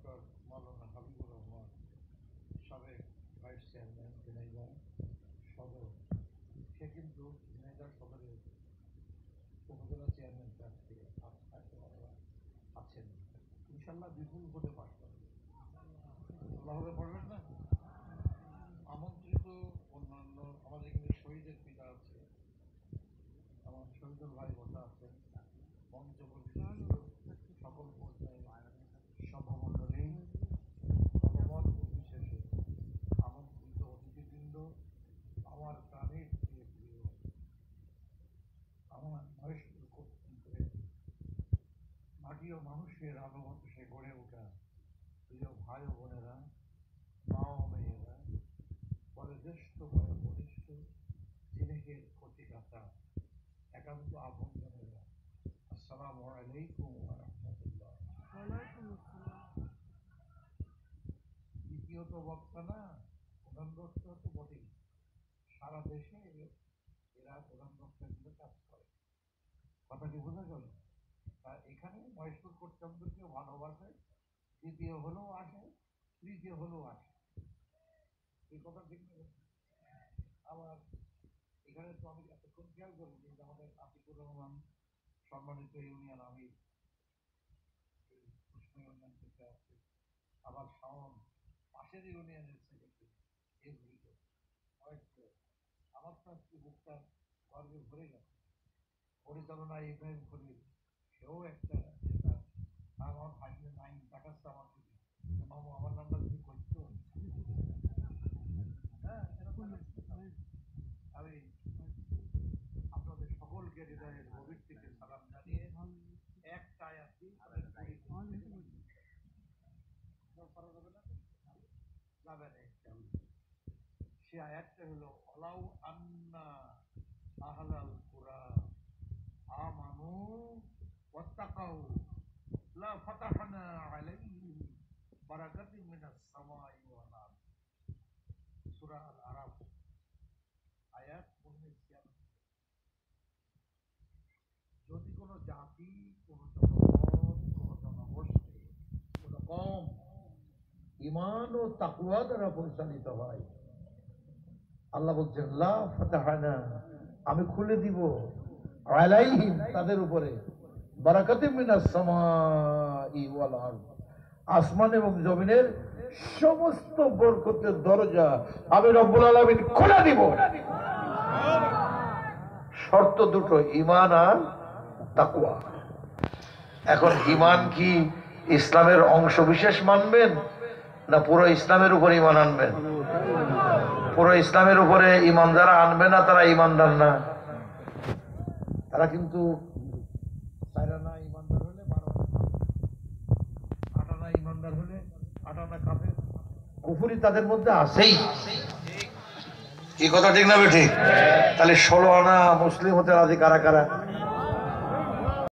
Doctor মাওলানা হাবিবুর রহমান, সাবেক vice chairman Jhenaidah সদর, সে কিন্তু ঝিনাইদহ সদরের উপজেলা চেয়ারম্যান প্রার্থী আছেন। ইনশাল্লাহ বিপুল ভোটে পাশ করবে। আল্লাহ হবে পড়বেন না। আমন্ত্রিত অন্যান্য আমাদের এখানে শহীদের পিতা আছে, আমার শহীদুল ভাই বসা আছেন, মঞ্চপ্রবিশিষ্ট সকল পর্যায়ে সভামণ্ডলী, জনমত নির্বিশেষে আমন্ত্রিত অতিথিবৃন্দ, আমার প্রাণের প্রিয় প্রিয় আমার বয়স্ক মাটি ও মানুষের আলোমত সে গড়ে ওঠা প্রিয় ভাই ও বোনেরা, মা ও মেয়েরা, পরে জ্যেষ্ঠ পরে বরিষ্ঠ, স্নেহের কচিকাঁচা একান্ত আপনজনেরা, আসসালামু আলাইকুম ওয়া রাহমাতুল্লাহ। দ্বিতীয়ত বক্তা না, প্রধান বক্তা তো বটেই, সারা দেশে এরা প্রধান বক্তা হিসেবে কাজ করে। কথা কি বোঝা গেল? তা এখানে মহেশপুর কোটচন্দ্রকেও ভালোবাসে, দ্বিতীয় হলেও আসে, তৃতীয় হলেও আসে। এই কথা ঠিক না? আবার এখানে তো আমি এতক্ষণ খেয়াল করি যে আমাদের আতিকুর রহমান সম্মানিত ইউনিয়ন আমির কৃষ্ণ ইউনিয়ন থেকে আছে, আবার শাওন পাশের ইউনিয়নের সেক্রেটারি, এগুলিত আমার তো আজকে বুকটা গর্বে ভরে গেছে। পরিচালনায় ইব্রাহিম খলিল, সেও একটা নেতা। আমার ভাইকে নাইন টাকাচ্ছে আমার থেকে, মামু আমার নামটা যদি করতো। হ্যাঁ, আমি আপনাদের সকলকে হৃদয়ের গভীর থেকে সালাম জানিয়ে একটা আয়াত সে আয়াতটা হলো আলাউ আন্না আহলাল কুরা আমানু ওয়াত্তাকাউ লা ফাতাহনা আলাইহিম বারাকাতিন মিনাস সামাই ওয়াল আরদ। সূরা আল আরাফ আয়াত 19। যদি কোনো জাতি, কোনো জনপদ, কোনো জনগোষ্ঠী, কোনো কওম ঈমান ও তাকওয়া দ্বারা পরিচালিত হয়, আল্লাহ বলছেন লা ফাতাহনা, আমি খুলে দিব আলাইহিম, তাদের উপরে, বারাকাতিন মিনাস সামাই ওয়াল আরদ, আসমান এবং জমিনের সমস্ত বরকতের দরজা আমি রব্বুল আলামিন খুলে দিব। শর্ত দুটো, ঈমান আর তাকওয়া। এখন ঈমান কি ইসলামের অংশ বিশেষ মানবেন, না পুরো ইসলামের উপর ঈমান আনবেন? পুরো ইসলামের উপরে ঈমান যারা আনবে না তারা ঈমানদার না। তারা কিন্তু চাইরানা ঈমানদার হলে 12 আনা, আটানা ঈমানদার হলে 8 আনা কাফের, কুফরি তাদের মধ্যে আছেই। কি কথা ঠিক না বেঠিক? তাহলে 16 আনা মুসলিম হতে রাজি কারা কারা?